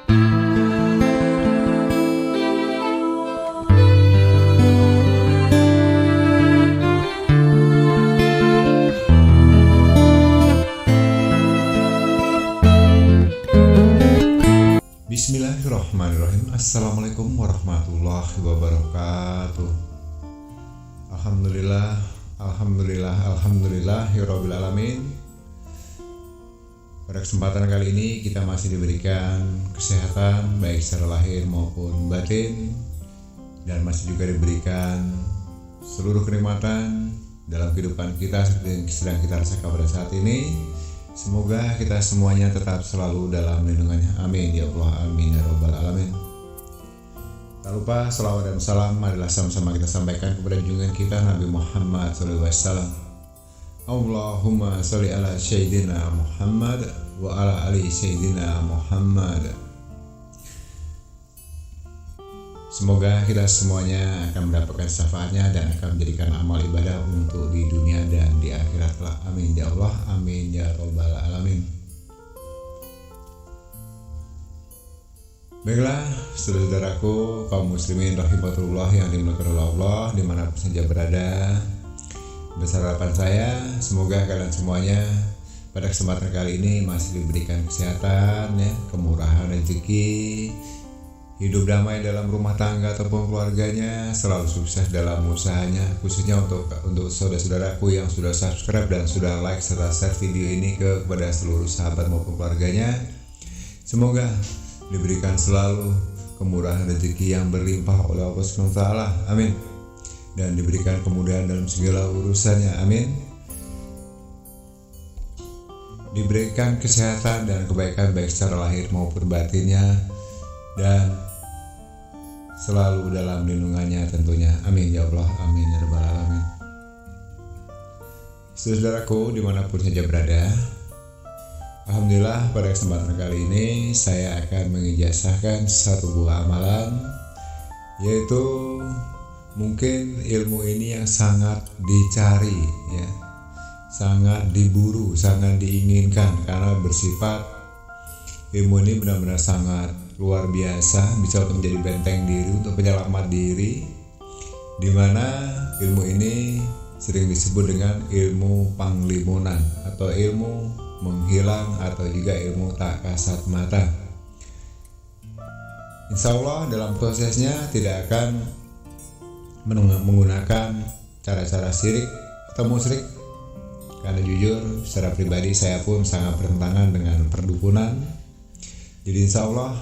Bismillahirrahmanirrahim. Assalamualaikum warahmatullahi wabarakatuh. Alhamdulillahirabbil alamin. Pada kesempatan kali ini kita masih diberikan kesehatan baik secara lahir maupun batin, dan masih juga diberikan seluruh kenikmatan dalam kehidupan kita seperti yang sedang kita rasakan pada saat ini. Semoga kita semuanya tetap selalu dalam lindungannya. Amin ya Allah, amin ya rabbal alamin. Tak lupa salawat dan salam adalah sama-sama kita sampaikan kepada junjungan kita Nabi Muhammad SAW. Allahumma sholli ala Sayyidina Muhammad wa ala ali Sayyidina Muhammad. Semoga kita semuanya akan mendapatkan syafaatnya dan akan menjadikan amal ibadah untuk di dunia dan di akhirat. Amin ya Allah, amin ya rabbal alamin. Baiklah, saudara-saudaraku kaum muslimin rahimatullah yang dimuliakan oleh Allah dimanapun saja berada, besar harapan saya semoga kalian semuanya pada kesempatan kali ini masih diberikan kesehatan, kemurahan rezeki, hidup damai dalam rumah tangga ataupun keluarganya, selalu sukses dalam usahanya, khususnya untuk saudara-saudaraku yang sudah subscribe dan sudah like serta share video ini kepada seluruh sahabat maupun keluarganya. Semoga diberikan selalu kemurahan rezeki yang berlimpah oleh Allah SWT, amin, dan diberikan kemudahan dalam segala urusannya, amin. Diberikan kesehatan dan kebaikan baik secara lahir maupun batinnya, dan selalu dalam lindungannya tentunya, amin ya Allah, amin ya rabbal alamin. Saudaraku dimanapun saja berada, alhamdulillah pada kesempatan kali ini saya akan mengijazahkan satu buah amalan, yaitu mungkin ilmu ini yang sangat dicari, sangat diburu, sangat diinginkan, karena bersifat ilmu ini benar-benar sangat luar biasa, bisa untuk menjadi benteng diri, untuk penyelamat diri, dimana ilmu ini sering disebut dengan ilmu panglimunan atau ilmu menghilang atau juga ilmu tak kasat mata. Insya Allah dalam prosesnya tidak akan menggunakan cara-cara syirik atau musyrik, karena jujur secara pribadi saya pun sangat bertentangan dengan perdukunan. Jadi insya Allah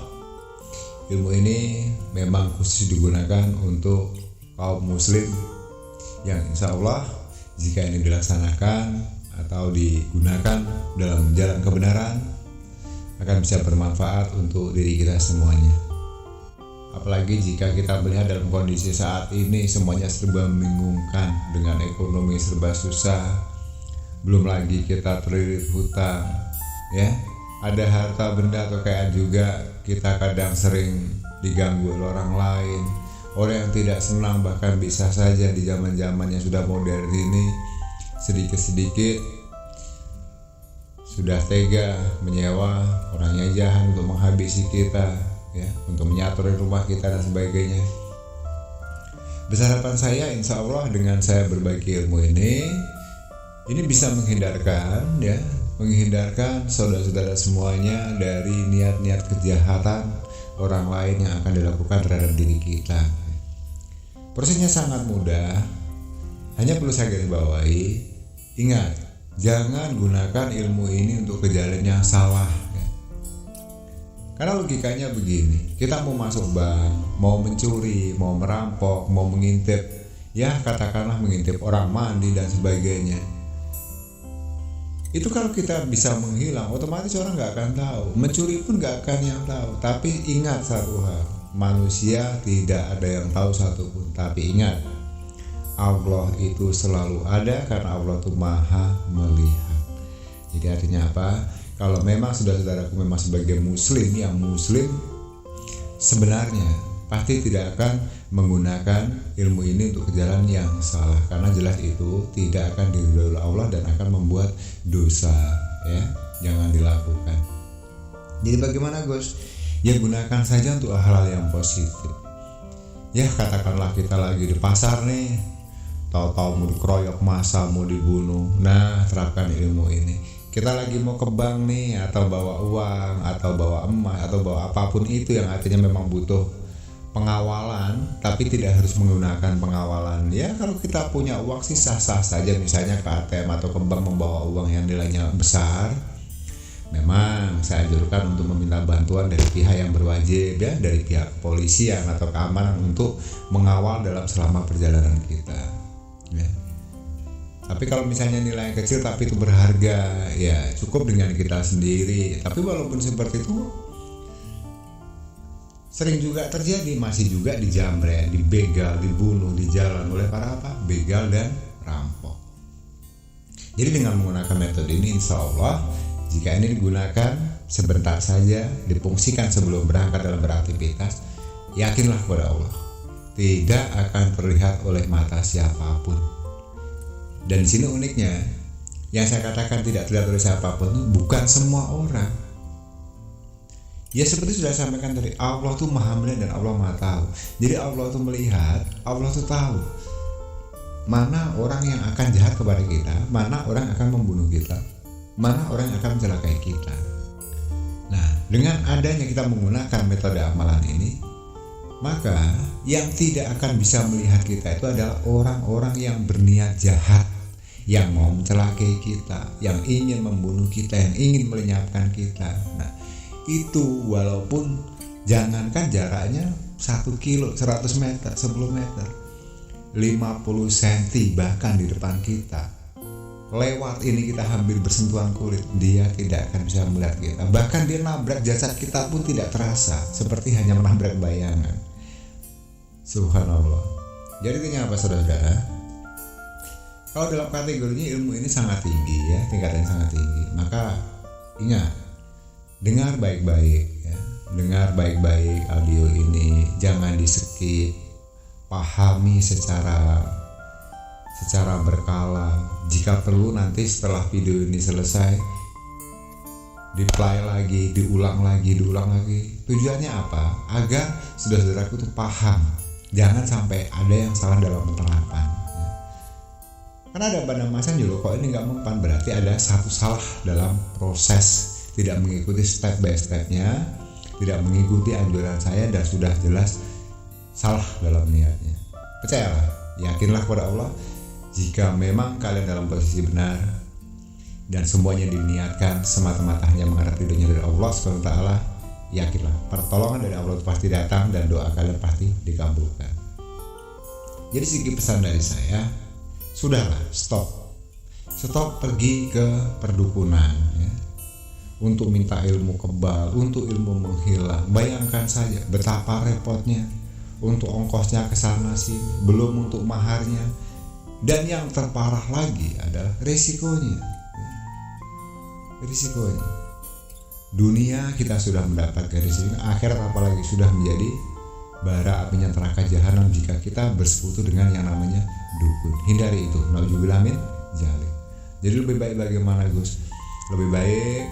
ilmu ini memang khusus digunakan untuk kaum muslim yang insya Allah jika ini dilaksanakan atau digunakan dalam jalan kebenaran akan bisa bermanfaat untuk diri kita semuanya. Apalagi jika kita melihat dalam kondisi saat ini semuanya serba membingungkan, dengan ekonomi serba susah, belum lagi kita terlilit hutang, ada harta benda atau kekayaan juga kita kadang sering diganggu oleh orang lain, orang yang tidak senang, bahkan bisa saja di zaman-zaman yang sudah modern ini sedikit-sedikit sudah tega menyewa orangnya jahat untuk menghabisi kita, untuk menyaturi rumah kita dan sebagainya. Besar harapan saya insya Allah dengan saya berbagi ilmu ini bisa menghindarkan saudara-saudara semuanya dari niat-niat kejahatan orang lain yang akan dilakukan terhadap diri kita. Prosesnya sangat mudah, hanya perlu saya garis bawahi, ingat, jangan gunakan ilmu ini untuk ke jalan yang salah. Karena logikanya begini, kita mau masuk bank, mau mencuri, mau merampok, mau mengintip, katakanlah mengintip orang mandi dan sebagainya. Itu kalau kita bisa menghilang, otomatis orang gak akan tahu, mencuri pun gak akan yang tahu. Tapi ingat satu hal, manusia tidak ada yang tahu satupun. Tapi ingat, Allah itu selalu ada karena Allah itu maha melihat. Jadi artinya apa? Kalau memang saudara-saudaraku memang sebagai muslim, yang muslim sebenarnya pasti tidak akan menggunakan ilmu ini untuk ke jalan yang salah, karena jelas itu tidak akan diridhoi oleh Allah dan akan membuat dosa, jangan dilakukan. Jadi bagaimana Gus? Ya gunakan saja untuk hal-hal yang positif. Ya katakanlah kita lagi di pasar nih, tahu-tahu mau dikeroyok massa, mau dibunuh. Nah, terapkan ilmu ini. Kita lagi mau ke bank nih, atau bawa uang, atau bawa emas, atau bawa apapun itu yang artinya memang butuh pengawalan, tapi tidak harus menggunakan pengawalan. Ya kalau kita punya uang sih sah-sah saja, misalnya ke ATM atau ke bank membawa uang yang nilainya besar. Memang saya anjurkan untuk meminta bantuan dari pihak yang berwajib, ya, dari pihak kepolisian atau keamanan untuk mengawal dalam selama perjalanan kita, ya. Tapi kalau misalnya nilai kecil tapi itu berharga, ya cukup dengan kita sendiri. Tapi walaupun seperti itu, sering juga terjadi, masih juga dijamret, dibegal, dibunuh di jalan oleh para begal dan rampok. Jadi dengan menggunakan metode ini, insya Allah jika ini digunakan sebentar saja, difungsikan sebelum berangkat dalam beraktivitas, yakinlah kepada Allah, tidak akan terlihat oleh mata siapapun. Dan di sini uniknya, yang saya katakan tidak terlihat oleh siapapun itu bukan semua orang. Ya seperti sudah saya sampaikan tadi, Allah tuh maha melihat dan Allah maha tahu. Jadi Allah tuh melihat, Allah tuh tahu mana orang yang akan jahat kepada kita, mana orang yang akan membunuh kita, mana orang yang akan mencelakai kita. Nah, dengan adanya kita menggunakan metode amalan ini, maka yang tidak akan bisa melihat kita itu adalah orang-orang yang berniat jahat, yang mau mencelakai kita, yang ingin membunuh kita, yang ingin melenyapkan kita. Nah, itu walaupun jangankan jaraknya 1 kilo, 100 meter, 10 meter, 50 cm bahkan di depan kita, lewat ini kita hampir bersentuhan kulit, dia tidak akan bisa melihat kita. Bahkan dia nabrak jasad kita pun tidak terasa, seperti hanya menabrak bayangan. Subhanallah. Jadi intinya apa saudara-saudara? Kalau dalam kategorinya ilmu ini sangat tinggi, ya, tingkatnya sangat tinggi, maka ingat, dengar baik-baik, ya, dengar baik-baik audio ini, jangan di-skip, pahami secara berkala. Jika perlu nanti setelah video ini selesai, di-play lagi, diulang lagi. Tujuannya apa? Agar saudara-saudaraku tuh paham, jangan sampai ada yang salah dalam penerapan. Karena ada pada masa dulu kok ini nggak mempan, berarti ada satu salah dalam proses, tidak mengikuti step by stepnya, tidak mengikuti anjuran saya, dan sudah jelas salah dalam niatnya. Percayalah, yakinlah kepada Allah, jika memang kalian dalam posisi benar dan semuanya diniatkan semata-mata hanya mengharap ridhonya dari Allah SWT, yakinlah pertolongan dari Allah pasti datang dan doa kalian pasti dikabulkan. Jadi sedikit pesan dari saya, sudahlah, stop pergi ke perdukunan, ya, untuk minta ilmu kebal, untuk ilmu menghilang. Bayangkan saja betapa repotnya untuk ongkosnya ke sana sini, belum untuk maharnya, dan yang terparah lagi adalah risikonya. Dunia kita sudah mendapatkan risiko, akhirat apalagi sudah menjadi bara apinya neraka jahanam jika kita bersekutu dengan yang namanya dukun. Hindari itu, nauzubillah min dzalik. Jadi lebih baik bagaimana Gus? Lebih baik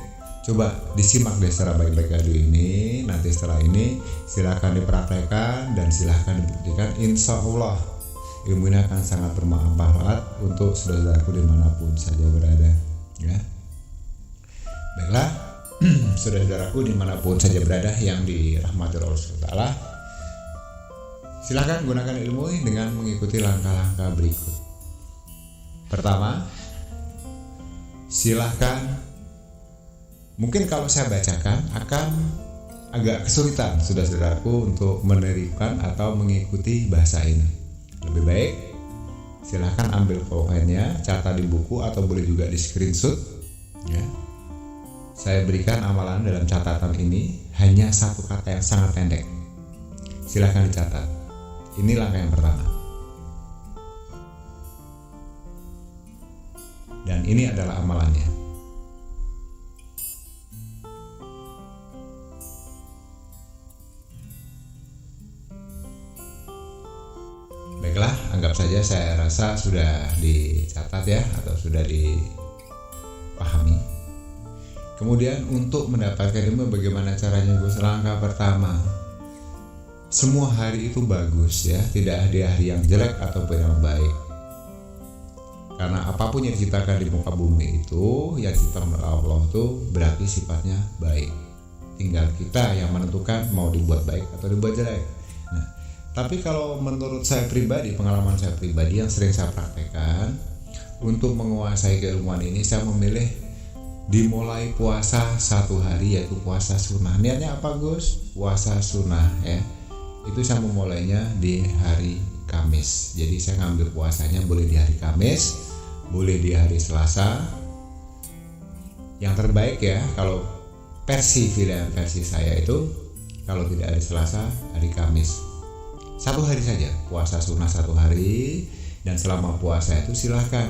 coba disimak deh secara baik-baik audio ini. Nanti setelah ini silahkan dipraktekkan dan silahkan dibuktikan. Insya Allah ilmu ini akan sangat bermanfaat untuk saudara-saudaraku dimanapun saja berada, ya. Baiklah, saudara-saudaraku dimanapun saja berada yang dirahmati Allah SWT, silahkan gunakan ilmu ini dengan mengikuti langkah-langkah berikut. Pertama, silahkan, mungkin kalau saya bacakan akan agak kesulitan saudara-saudaraku untuk menerima atau mengikuti bahasa ini. Lebih baik silahkan ambil poinnya, catat di buku atau boleh juga di screenshot, ya. Saya berikan amalan dalam catatan ini hanya satu kata yang sangat pendek. Silahkan dicatat. Ini langkah yang pertama. Dan ini adalah amalannya. Baiklah, anggap saja saya rasa sudah dicatat, ya, atau sudah dipahami. Kemudian untuk mendapatkan ilmu bagaimana caranya Gus? Langkah pertama, semua hari itu bagus ya, tidak ada hari yang jelek ataupun yang baik. Karena apapun yang diciptakan di muka bumi itu, yang diciptakan oleh Allah itu berarti sifatnya baik. Tinggal kita yang menentukan mau dibuat baik atau dibuat jelek. Nah, tapi kalau menurut saya pribadi, pengalaman saya pribadi yang sering saya praktekkan, untuk menguasai keilmuan ini saya memilih dimulai puasa 1 hari, yaitu puasa sunnah. Niatnya apa Gus? Puasa sunnah ya. Itu saya memulainya di hari Kamis. Jadi saya ngambil puasanya boleh di hari Kamis, boleh di hari Selasa. Yang terbaik ya, kalau versi saya itu, kalau tidak hari Selasa, hari Kamis. 1 hari saja, puasa sunnah 1 hari. Dan selama puasa itu silahkan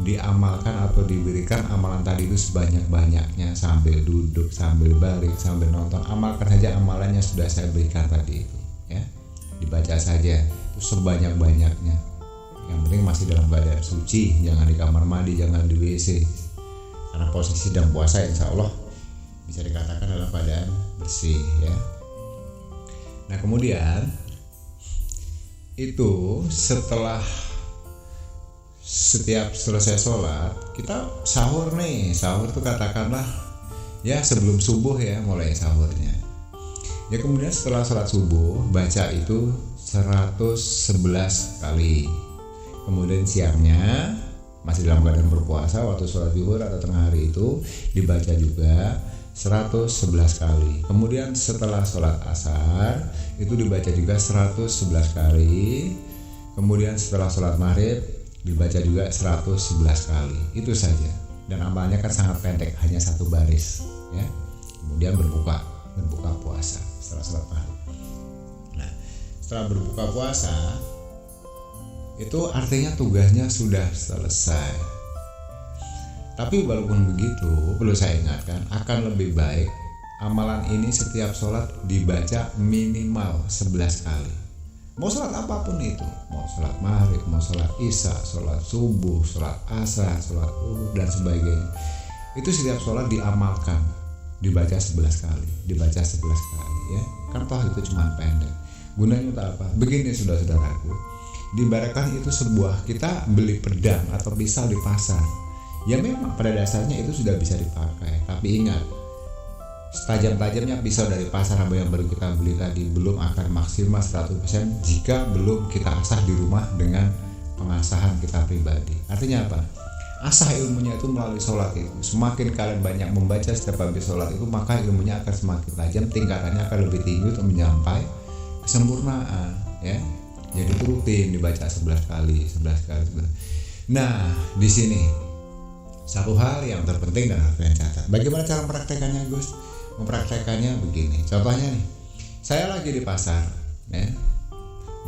diamalkan atau diberikan amalan tadi itu sebanyak-banyaknya, sambil duduk, sambil balik, sambil nonton. Amalkan saja amalannya sudah saya berikan tadi itu ya. Dibaca saja itu sebanyak-banyaknya. Yang penting masih dalam keadaan suci, jangan di kamar mandi, jangan di WC. Karena posisi sedang puasa insya Allah bisa dikatakan dalam keadaan bersih ya. Nah kemudian itu setelah setiap selesai sholat kita sahur nih. Sahur itu katakanlah ya sebelum subuh ya, mulai sahurnya ya. Kemudian setelah sholat subuh baca itu 111 kali. Kemudian siangnya masih dalam keadaan berpuasa, waktu sholat zuhur atau tengah hari itu dibaca juga 111 kali. Kemudian setelah sholat asar itu dibaca juga 111 kali. Kemudian setelah sholat maghrib dibaca juga 111 kali. Itu saja. Dan amalnya kan sangat pendek, hanya 1 baris ya. Kemudian berbuka puasa setelah sholat maghrib. Nah, setelah berbuka puasa itu artinya tugasnya sudah selesai. Tapi walaupun begitu, perlu saya ingatkan, akan lebih baik amalan ini setiap sholat dibaca minimal 11 kali. Mau sholat apapun itu, mau sholat maghrib, mau sholat isya, sholat subuh, sholat asar, sholat dan sebagainya, itu setiap sholat diamalkan, dibaca 11 kali, dibaca 11 kali ya. Kan toh itu cuma pendek. Gunanya untuk apa? Begini saudara-saudaraku, diibaratkan itu sebuah, kita beli pedang atau pisau di pasar. Ya memang pada dasarnya itu sudah bisa dipakai, tapi ingat, setajam-tajamnya pisau dari pasar yang baru kita beli tadi belum akan maksimal 100% jika belum kita asah di rumah dengan pengasahan kita pribadi. Artinya apa? Asah ilmunya itu melalui sholat itu. Semakin kalian banyak membaca setiap habis sholat itu, maka ilmunya akan semakin tajam, tingkatannya akan lebih tinggi untuk mencapai kesempurnaan ya. Jadi itu rutin dibaca 11 kali. Nah, di sini satu hal yang terpenting dan harus kalian catat. Bagaimana cara mempraktekannya Gus? Mempraktekannya begini. Contohnya nih, saya lagi di pasar ya.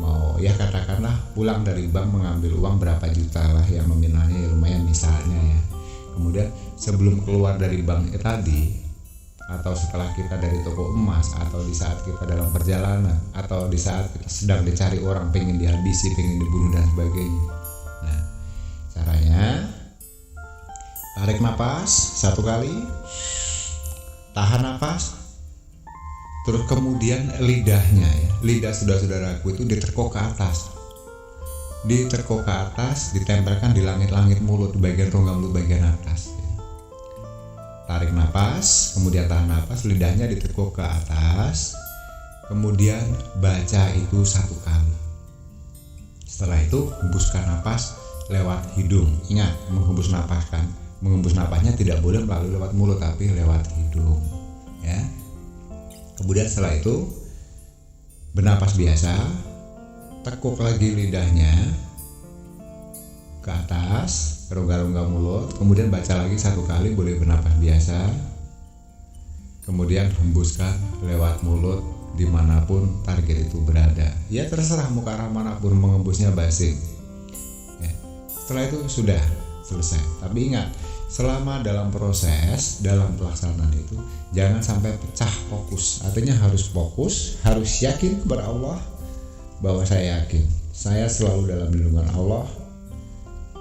Mau ya katakanlah pulang dari bank mengambil uang berapa juta lah yang nominalnya ya lumayan misalnya ya. Kemudian sebelum keluar dari bank tadi, atau setelah kita dari toko emas, atau di saat kita dalam perjalanan, atau di saat kita sedang dicari orang, pengen dihabisi, pengen dibunuh dan sebagainya. Nah, caranya tarik napas 1 kali, tahan napas, terus kemudian lidahnya ya, lidah saudara-saudaraku itu diterkok ke atas, ditempelkan di langit-langit mulut, di bagian rongga mulut bagian atas ya. Tarik napas, kemudian tahan napas, lidahnya ditekuk ke atas, kemudian baca itu 1 kali. Setelah itu hembuskan napas lewat hidung. Ingat, menghembus napasnya tidak boleh melalui lewat mulut, tapi lewat hidung ya. Kemudian setelah itu bernapas biasa, tekuk lagi lidahnya ke atas, rongga-rongga mulut, kemudian baca lagi 1 kali, boleh bernapas biasa, kemudian hembuskan lewat mulut dimanapun target itu berada ya, terserah mau ke arah manapun mengembusnya basing ya. Setelah itu sudah selesai. Tapi ingat, selama dalam proses, dalam pelaksanaan itu jangan sampai pecah fokus. Artinya harus fokus, harus yakin kepada Allah bahwa saya yakin saya selalu dalam lindungan Allah,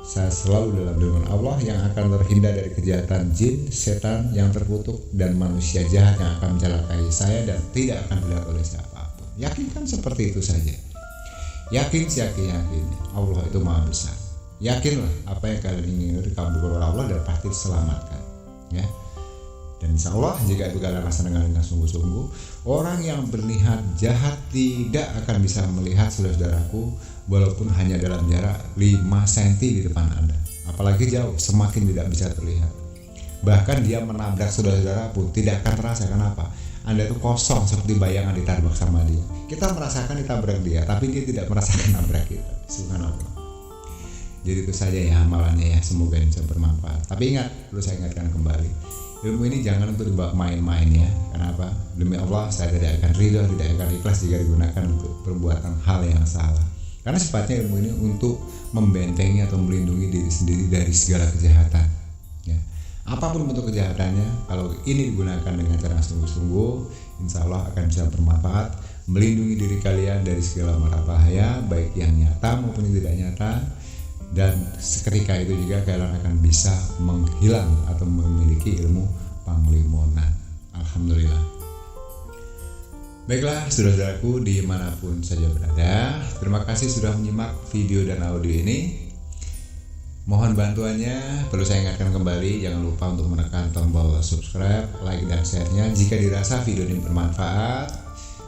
saya selalu dalam lindungan Allah yang akan terhindar dari kejahatan jin, setan yang terkutuk, dan manusia jahat yang akan mencelakai saya dan tidak akan dilihat oleh siapapun. Yakinkan seperti itu saja. Yakin Allah itu maha besar. Yakinlah apa yang kalian ingin dikabulkan oleh Allah dan pasti diselamatkan, ya. Dan insya Allah jika itu kalian laksanakan dengan sungguh-sungguh, orang yang berniat jahat tidak akan bisa melihat saudara-saudaraku walaupun hanya dalam jarak 5 cm di depan Anda. Apalagi jauh, semakin tidak bisa terlihat. Bahkan dia menabrak saudara-saudara pun tidak akan terasa. Kenapa? Anda itu kosong seperti bayangan ditabrak sama dia. Kita merasakan ditabrak dia, tapi dia tidak merasakan nabrak kita. Subhanallah. Jadi itu saja ya amalannya ya, semoga ini bisa bermanfaat. Tapi ingat, perlu saya ingatkan kembali, ilmu ini jangan untuk dibawa main-main ya. Kenapa? Demi Allah saya tidak akan ridho, tidak akan ikhlas jika digunakan untuk perbuatan hal yang salah. Karena sifatnya ilmu ini untuk membentengi atau melindungi diri sendiri dari segala kejahatan, ya. Apapun bentuk kejahatannya, kalau ini digunakan dengan cara sungguh-sungguh, insya Allah akan bisa bermanfaat, melindungi diri kalian dari segala mara bahaya, baik yang nyata maupun yang tidak nyata. Dan seketika itu juga kalian akan bisa menghilang atau memiliki ilmu panglimonan. Alhamdulillah. Baiklah saudara-saudaraku dimanapun saja berada, terima kasih sudah menyimak video dan audio ini. Mohon bantuannya, perlu saya ingatkan kembali, jangan lupa untuk menekan tombol subscribe, like, dan share-nya. Jika dirasa video ini bermanfaat,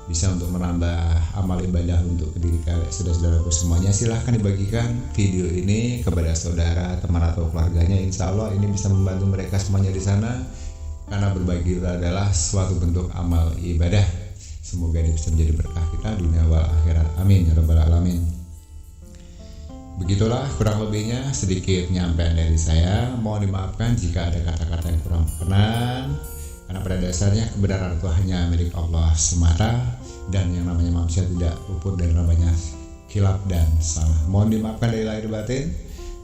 bisa untuk menambah amal ibadah untuk diri kalian, saudara-saudaraku semuanya, silahkan dibagikan video ini kepada saudara, teman, atau keluarganya. Insya Allah ini bisa membantu mereka semuanya di sana, karena berbagi itu adalah suatu bentuk amal ibadah. Semoga ini bisa menjadi berkah kita dunia wal akhirat. Amin ya rabbal alamin. Begitulah kurang lebihnya sedikit penyampaian dari saya. Mohon dimaafkan jika ada kata-kata yang kurang berkenan, karena pada dasarnya kebenaran itu hanya milik Allah semata, dan yang namanya manusia tidak luput dari namanya khilaf dan salah. Mohon dimaafkan dari lahir batin,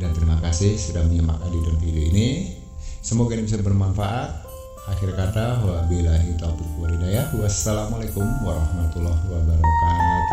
dan terima kasih sudah menyimak audio video ini. Semoga ini bisa bermanfaat. Akhir kata, wabillahi taufiq wal hidayah. Wassalamualaikum warahmatullahi wabarakatuh.